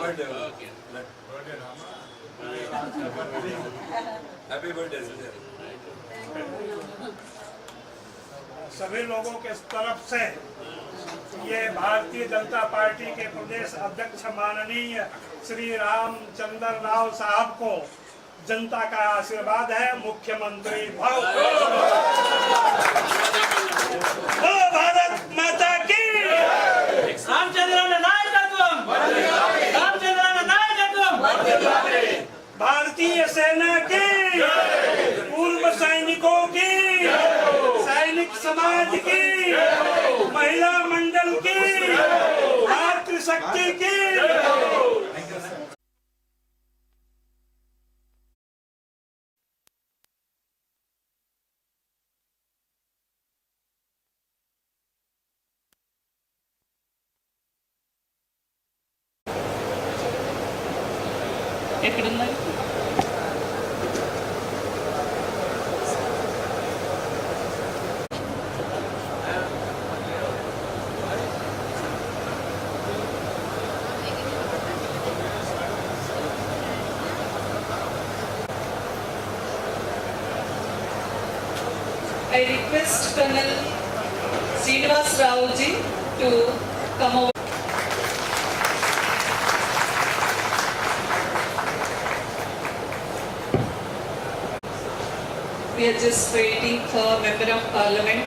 birthday. Happy birthday, sir. सभी लोगों के तरफ से ये भारतीय जनता पार्टी के प्रदेश अध्यक्ष माननीय श्री रामचंद्र राव साहब को जनता का आशीर्वाद है। मुख्यमंत्री भव भारत माता की। रामचंद्र नायकत्वम, रामचंद्र नायकत्वम, भारतीय सेना की, पूर्व सैनिकों की, सैनिक समाज की, महिला मंडल की, मातृशक्ति की। ఎక్కడున్నారు? I request Colonel Shri Rao ji to come over. We are just waiting for Member of Parliament.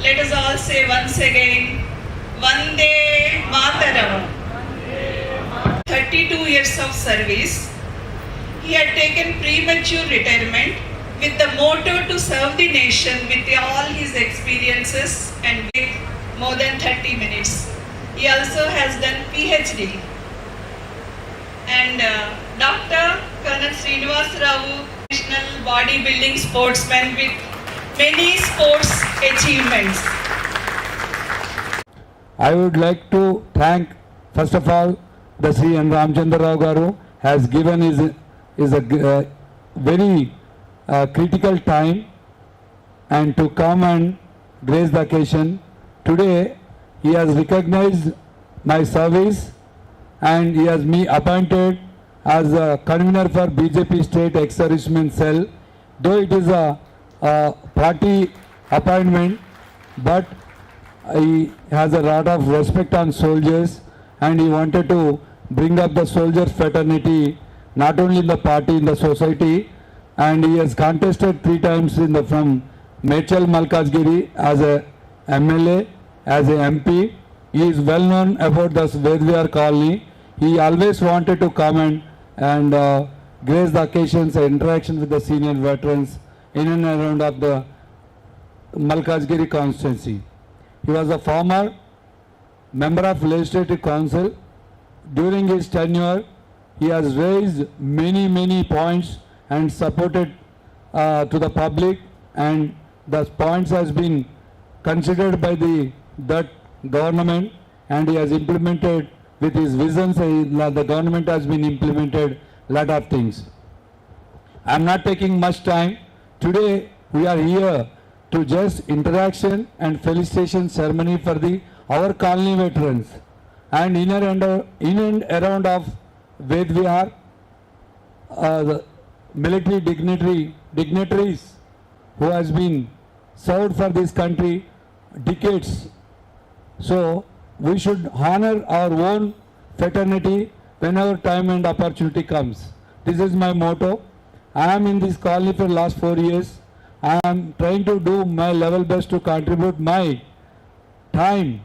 Let us all say once again, Vande Mataram. 32 years of service. He had taken premature retirement with the motto to serve the nation with all his experiences and with more than 30 minutes. He also has done PhD. And Dr. Colonel Shri Rao, national bodybuilding sportsman with many sports achievements. I would like to thank, first of all, the Shri N Ramchander Rao Garu has given his a very critical time and to come and grace the occasion. Today, he has recognized my service and he has me appointed as a convener for BJP State Ex-Servicemen Cell. Though it is a party appointment, but he has a lot of respect on soldiers and he wanted to bring up the soldiers fraternity not only in the party, in the society, and he has contested 3 times in the from Mechal Malkajgiri as a MLA, as a MP. He is well known about the Vedvihar colony. He always wanted to come and grace the occasions and interaction with the senior veterans in and around of the Malkajgiri constituency. He was a former member of Legislative Council. During his tenure, he has raised many points and supported to the public, and the points has been considered by that government, and he has implemented with his visions. The government has been implemented lot of things. I am not taking much time. Today we are here to just interaction and felicitation ceremony for our colony veterans, and in and around of Vedvihar, the military dignitaries who has been served for this country decades. So we should honor our own fraternity whenever time and opportunity comes. This is my motto. I am in this colony for last 4 years. I am trying to do my level best to contribute my time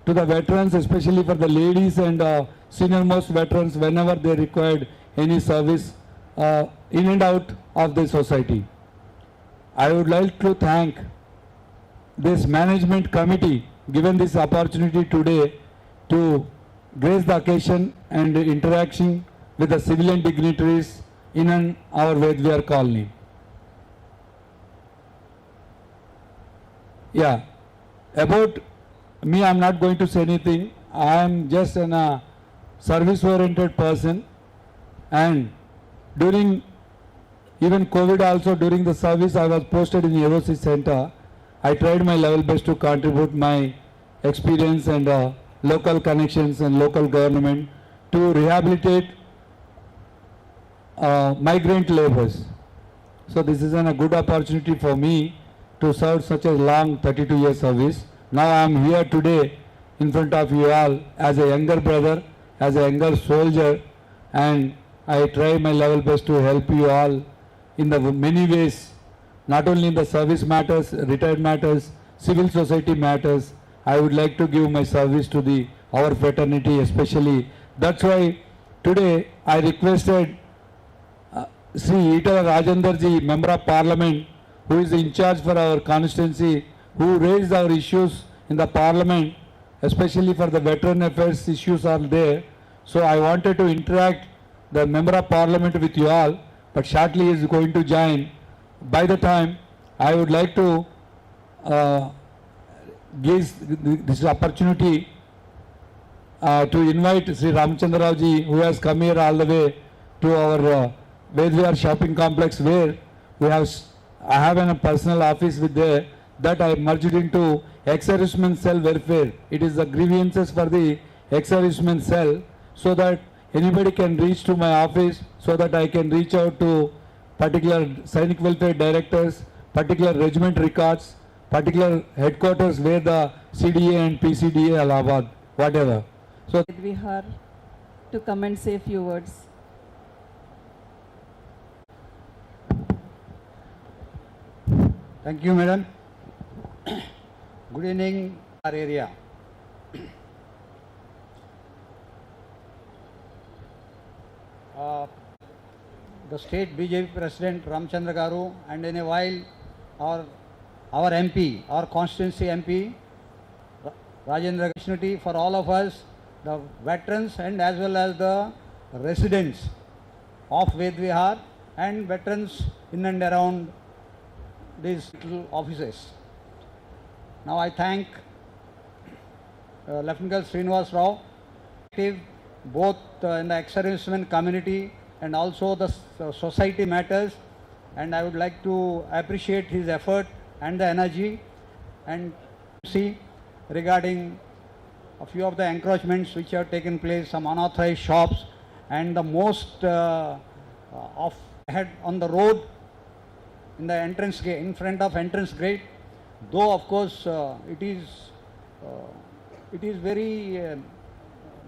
to the veterans, especially for the ladies and senior most veterans whenever they required any service in and out of the society. I would like to thank this management committee given this opportunity today to grace the occasion and interaction with the civilian dignitaries in our Vedvihar colony. Yeah, about me, I am not going to say anything. I am just a service-oriented person, and during even COVID also, during the service, I was posted in the AOC center. I tried my level best to contribute my experience and local connections and local government to rehabilitate migrant laborers. So this is a good opportunity for me to serve such a long 32 years service. Now I am here today in front of you all as a younger brother, as a younger soldier, and I try my level best to help you all in the many ways, not only in the service matters, retired matters, civil society matters. I would like to give my service to our fraternity especially. That's why today I requested Shri N Rajandarji, Member of Parliament, who is in charge for our constituency, who raised our issues in the Parliament, especially for the veteran affairs issues are there. So I wanted to interact the Member of Parliament with you all, but shortly he is going to join. By the time, I would like to give this opportunity to invite Shri Ramchander Rao ji, who has come here all the way to our Vedvihar shopping complex, where I have a personal office with there that I merged into Ex-Servicemen cell welfare. It is the grievances for the Ex-Servicemen cell, so that anybody can reach to my office, so that I can reach out to particular Sainik welfare directors, particular regiment records, particular headquarters where the CDA and PCDA, Allahabad, whatever. So Vedvihar to come and say a few words. Thank you, madam. Good evening, our area. The state BJP President Ramchander Garu, and in a while our MP, our constituency MP, Rajendra opportunity for all of us, the veterans and as well as the residents of Vedvihar and veterans in and around these little offices. Now I thank Lieutenant Shri Rao, both in the ex-servicemen community and also the society matters, and I would like to appreciate his effort and the energy and see regarding a few of the encroachments which have taken place, some unauthorized shops, and the most of head on the road in the entrance gate, in front of entrance gate, though of course it is very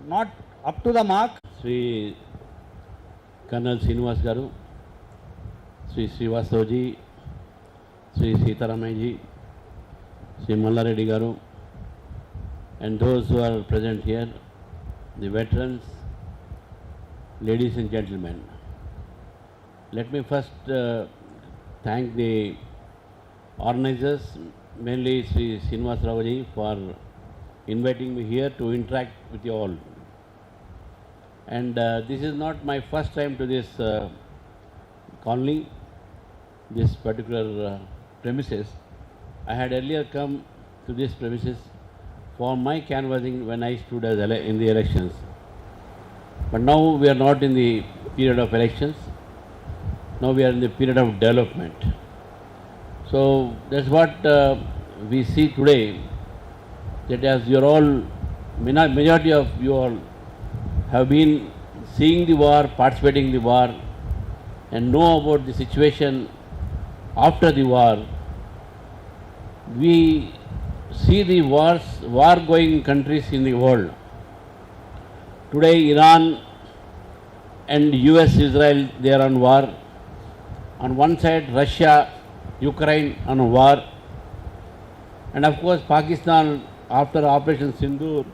not up to the mark. Shri Colonel Srinivas Garu, Shri Srivastavaji, Shri Sitaramji, Shri Mallareddy Garu, and those who are present here, the veterans, ladies and gentlemen. Let me first thank the organizers, mainly Shri Srinivas Rao Garu, for inviting me here to interact with you all. And this is not my first time to this colony, this particular premises. I had earlier come to this premises for my canvassing when I stood as in the elections. But now we are not in the period of elections. Now we are in the period of development. So that's what we see today, that as you are all, majority of you all have been seeing the war, participating in the war, and know about the situation after the war. We see the war-going countries in the world. Today, Iran and US, Israel, they are on war. On one side, Russia, Ukraine on war. And of course, Pakistan, after Operation Sindoor,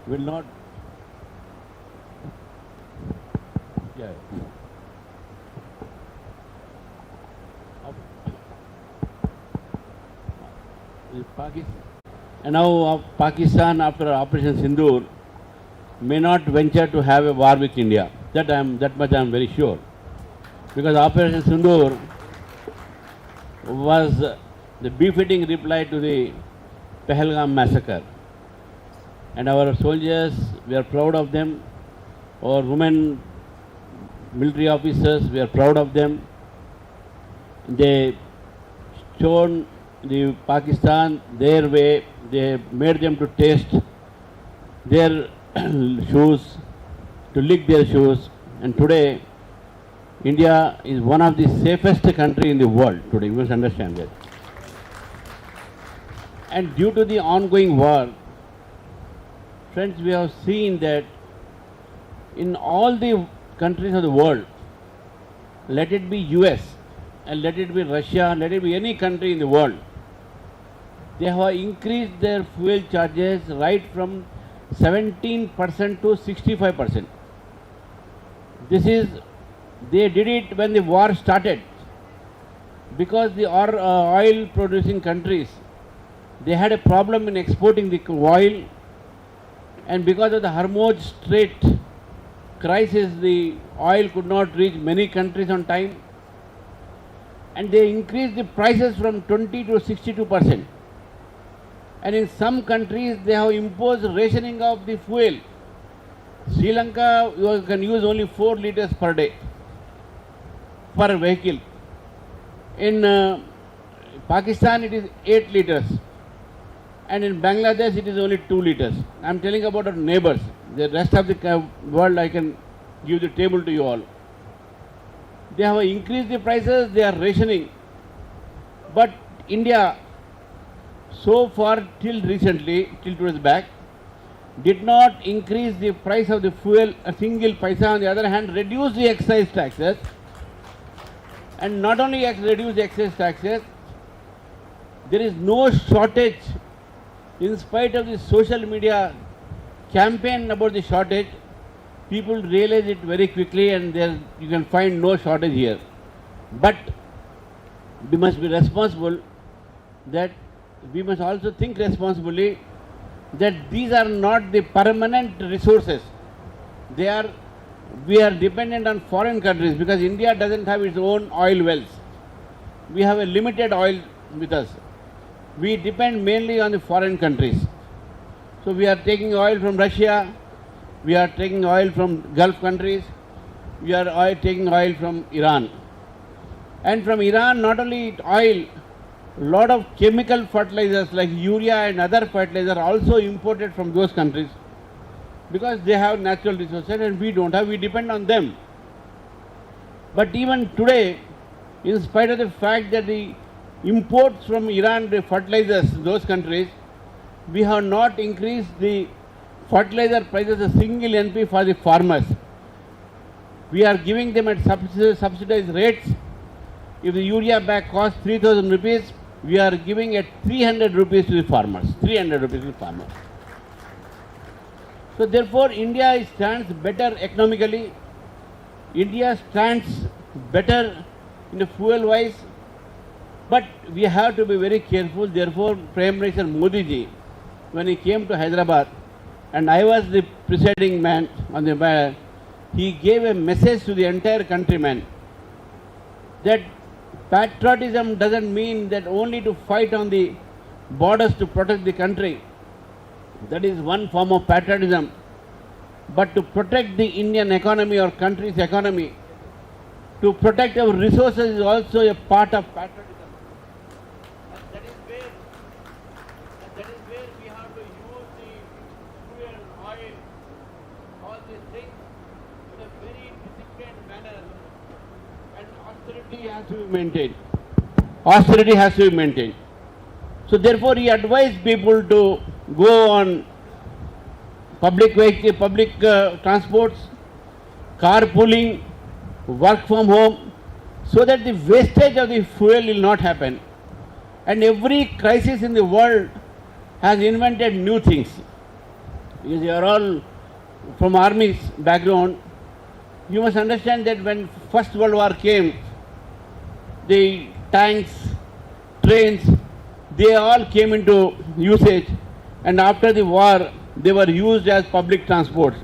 will not. And now Pakistan, after Operation Sindoor, may not venture to have a war with India. That much I am very sure. Because Operation Sindoor was the befitting reply to the Pahalgam massacre. And our soldiers, we are proud of them. Our women military officers, we are proud of them. They shown the Pakistan their way. They made them to taste their shoes, to lick their shoes. And today, India is one of the safest country in the world today. You must understand that. And due to the ongoing war, friends, we have seen that in all the countries of the world, let it be US and let it be Russia, let it be any country in the world, they have increased their fuel charges right from 17% to 65%. They did it when the war started, because the oil producing countries, they had a problem in exporting the oil, and because of the Hormuz Strait crisis, the oil could not reach many countries on time, and they increased the prices from 20 to 62%. And in some countries, they have imposed rationing of the fuel. Sri Lanka, you can use only 4 liters per day per vehicle. In Pakistan, it is 8 liters. And in Bangladesh, it is only 2 liters. I am telling about our neighbors. The rest of the world, I can give the table to you all. They have increased the prices, they are rationing. But India, so far till recently, till 2 days back, did not increase the price of the fuel a single paisa. On the other hand, reduce the excise taxes. And not only reduce the excise taxes, there is no shortage. In spite of the social media campaign about the shortage, people realize it very quickly, and you can find no shortage here. But we must be responsible, that we must also think responsibly that these are not the permanent resources. We are dependent on foreign countries, because India doesn't have its own oil wells. We have a limited oil with us. We depend mainly on the foreign countries. So we are taking oil from Russia, we are taking oil from Gulf countries, we are taking oil from Iran. And from Iran, not only oil, lot of chemical fertilizers like urea and other fertilizers are also imported from those countries, because they have natural resources and we don't have, we depend on them. But even today, in spite of the fact that the imports from Iran, the fertilizers, those countries, we have not increased the fertilizer prices a single NP for the farmers. We are giving them at subsidized rates. If the urea bag costs 3,000 rupees, we are giving at 300 rupees to the farmers. 300 rupees to the farmers. So therefore, India stands better economically. India stands better in the fuel wise. But we have to be very careful. Therefore, Prime Minister Modi ji, when he came to Hyderabad, and I was the presiding man on the matter, he gave a message to the entire countrymen that patriotism doesn't mean that only to fight on the borders to protect the country. That is one form of patriotism. But to protect the Indian economy or country's economy, to protect our resources is also a part of patriotism. And that is where we have to use the fuel, oil, all these things in a very disciplined manner, and austerity has to be maintained. Austerity has to be maintained. So therefore, he advised people to go on public vehicle, public transports, carpooling, work from home, so that the wastage of the fuel will not happen. And every crisis in the world has invented new things. Because you are all from army's background, you must understand that when First World War came, the tanks, trains, they all came into usage, and after the war, they were used as public transport.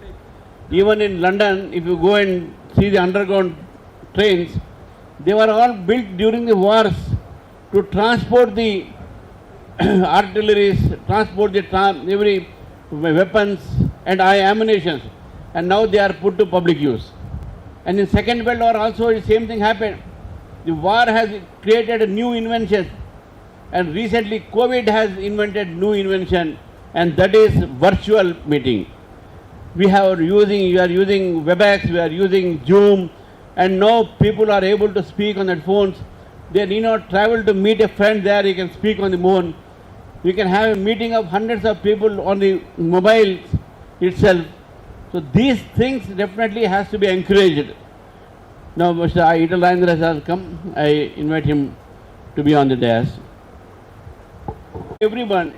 Even in London, if you go and see the underground trains, they were all built during the wars to transport the artilleries, transport the every weapons and ammunition, and now they are put to public use. And in Second World War also the same thing happened. The war has created a new invention, and recently COVID has invented new invention, and that is virtual meeting. We are using WebEx, we are using Zoom, and now people are able to speak on their phones. They need not travel to meet a friend there, you can speak on the phone. We can have a meeting of hundreds of people on the mobile itself. So these things definitely has to be encouraged. Now Mr. Ital Rajendra has come, I invite him to be on the dais. Everyone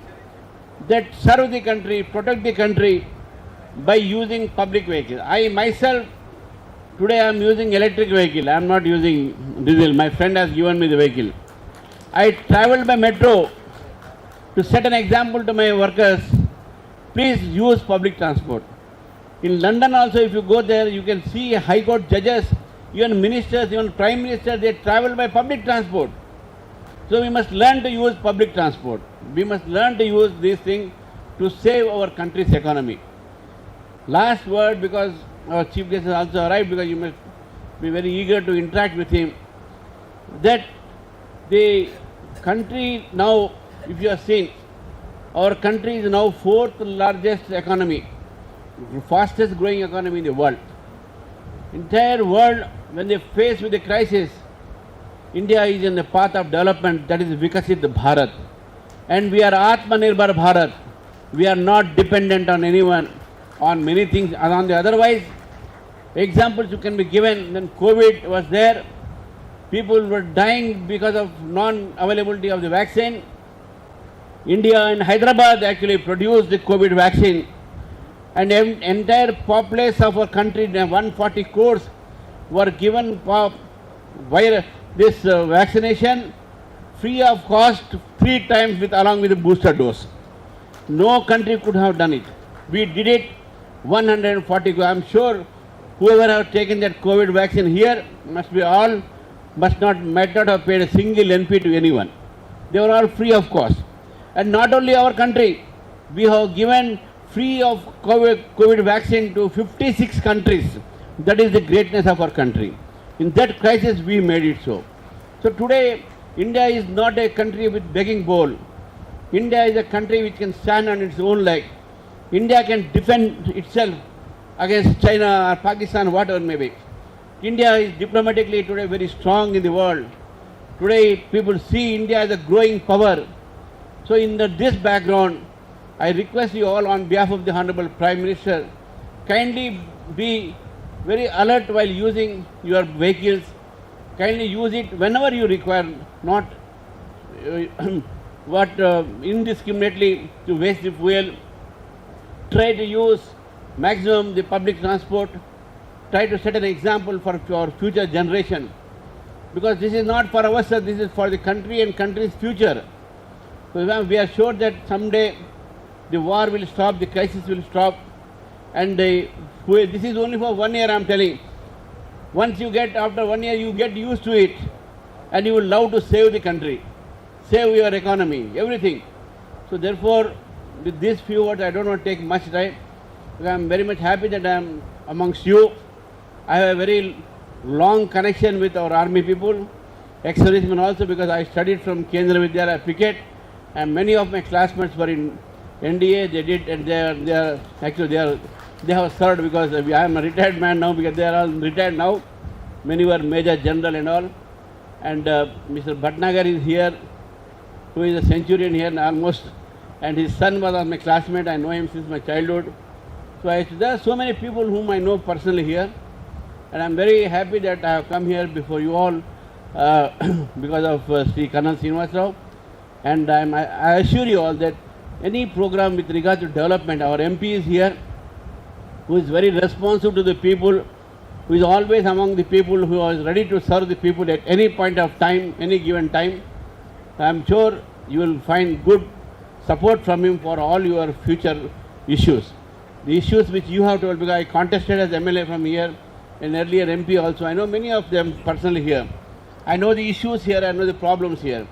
that serve the country, protect the country by using public vehicles. I myself, today I am using electric vehicle, I am not using diesel. My friend has given me the vehicle. I travel by metro to set an example to my workers. Please use public transport. In London also, if you go there, you can see high court judges, even ministers, even prime minister, they travel by public transport. So we must learn to use public transport. We must learn to use these things to save our country's economy. Last word, because our chief guest has also arrived, because you must be very eager to interact with him, that the country now, if you have seen, our country is now fourth largest economy, fastest growing economy in the world. Entire world, when they face with the crisis, India is in the path of development, that is Viksit Bharat. And we are Atmanirbhar Bharat. We are not dependent on anyone, on many things. On the otherwise, examples you can be given, then COVID was there. People were dying because of non-availability of the vaccine. India and Hyderabad actually produced the COVID vaccine. And the entire populace of our country, 140 crores, were given this vaccination free of cost 3 times along with the booster dose. No country could have done it. We did it 140 crores. I am sure whoever have taken that COVID vaccine here must not have paid a single NP to anyone. They were all free of cost. And not only our country, we have given free of COVID vaccine to 56 countries. That is the greatness of our country. In that crisis, we made it so. So today, India is not a country with begging bowl. India is a country which can stand on its own leg. India can defend itself against China or Pakistan, whatever may be. India is diplomatically today very strong in the world. Today, people see India as a growing power. So in this background, I request you all on behalf of the Honorable Prime Minister, kindly be very alert while using your vehicles. Kindly use it whenever you require, not indiscriminately to waste the fuel. Try to use maximum the public transport. Try to set an example for our future generation. Because this is not for ourselves, this is for the country and country's future. So we are sure that someday the war will stop, the crisis will stop, and this is only for 1 year, I am telling. Once you get, after 1 year, you get used to it, and you will love to save the country, save your economy, everything. So therefore, with these few words, I don't want to take much time. I am very much happy that I am amongst you. I have a very long connection with our army people, ex-servicemen also, because I studied from Kendra Vidyalaya Picket, and many of my classmates were in NDA. They did, and they have served, because I am a retired man now, because they are all retired now. Many were major general and all. And Mr. Bhatnagar is here, who is a centurion here almost, and his son was my classmate. I know him since my childhood. So there are so many people whom I know personally here, and I am very happy that I have come here before you all because of Shri Colonel Srinivas Rao. And I assure you all that any program with regard to development, our MP is here, who is very responsive to the people, who is always among the people, who is ready to serve the people at any point of time, any given time. I am sure you will find good support from him for all your future issues. The issues which you have told, because I contested as MLA from here, and earlier MP also, I know many of them personally here. I know the issues here, I know the problems here.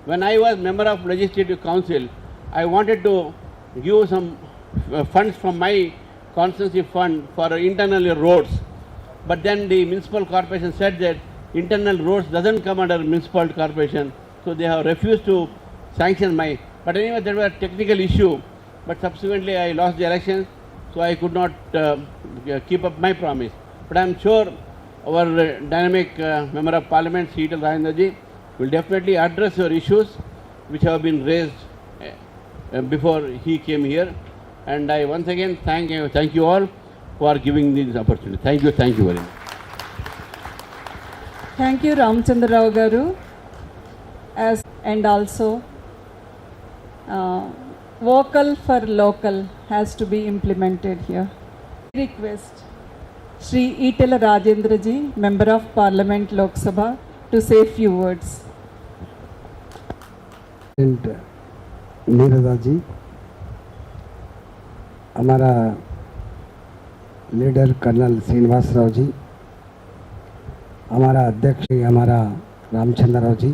When I was member of Legislative Council, I wanted to give some funds from my constituency fund for internal roads. But then the municipal corporation said that internal roads doesn't come under municipal corporation, so they have refused to sanction my. But anyway, there was a technical issue. But subsequently, I lost the elections, so I could not keep up my promise. But I am sure our dynamic Member of Parliament, Shri N will definitely address your issues which have been raised before he came here. And I once again thank you all for giving me this opportunity. Thank you very much. Thank you, Ramchander Rao Garu, and also vocal for local has to be implemented here. Request Shri Itala Rajendra ji, Member of Parliament, Lok Sabha, to say few words. नीरदा जी, हमारा leader colonel Srinivas Rao ji, हमारा अध्यक्ष हमारा Ramchandra Rao ji,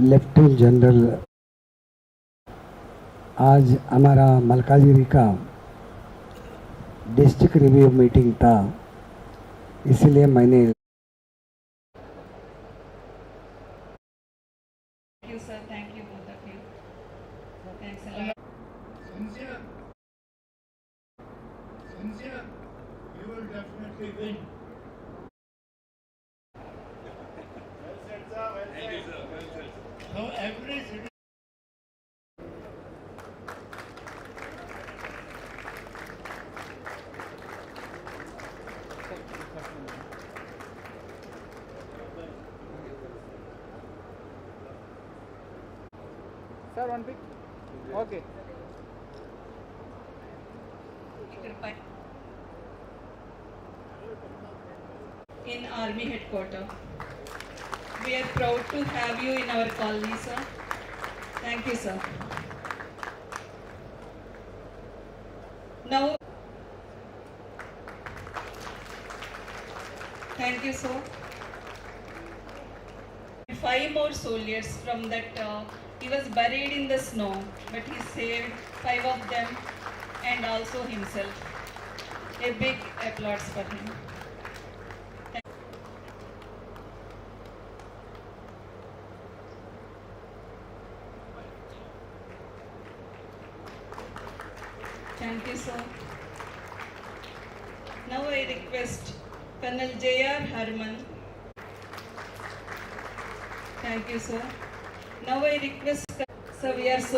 lieutenant general, आज हमारा मलकाजिरी का district review meeting था, इसलिए मैंने Thank you both of you. Thanks a lot. Sincere, you will definitely win. Well said, sir. Well said. Thank you, sir. Well said. So every city. Sir, one pic. Okay. In Army Headquarters. We are proud to have you in our colony, sir. Thank you, sir. Now, thank you, sir. 5 more soldiers from that, he was buried in the snow, but he saved 5 of them and also himself. A big applause for him. Thank you, sir. Now I request Colonel J.R. Harman. Thank you, sir. Now I request So we are so